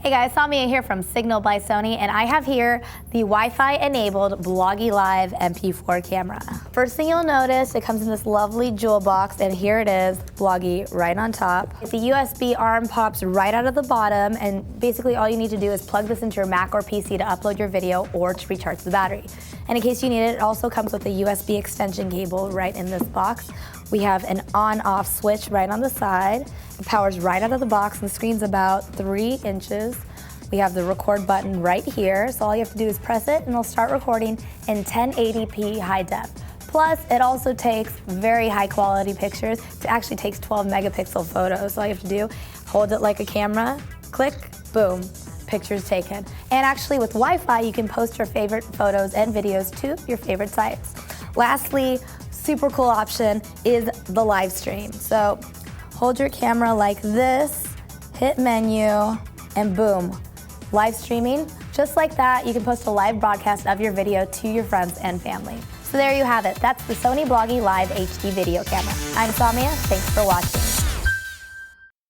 Hey guys, Samia here from Signal by Sony, and I have here the Wi-Fi enabled Bloggie Live MP4 camera. First thing you'll notice, it comes in this lovely jewel box, and here it is, Bloggie right on top. The USB arm pops right out of the bottom, and basically all you need to do is plug this into your Mac or PC to upload your video or to recharge the battery. And in case you need it, it also comes with a USB extension cable right in this box. We have an on-off switch right on the side. It powers right out of the box, and the screen's about 3 inches. We have the record button right here, so all you have to do is press it and it'll start recording in 1080p high def. Plus, it also takes very high quality pictures. It actually takes 12 megapixel photos. So all you have to do, hold it like a camera, click, boom, pictures taken. And actually with Wi-Fi, you can post your favorite photos and videos to your favorite sites. Lastly, super cool option is the live stream. So hold your camera like this, hit menu, and boom, live streaming. Just like that, you can post a live broadcast of your video to your friends and family. So there you have it. That's the Sony Bloggie Live HD video camera. I'm Samia, thanks for watching.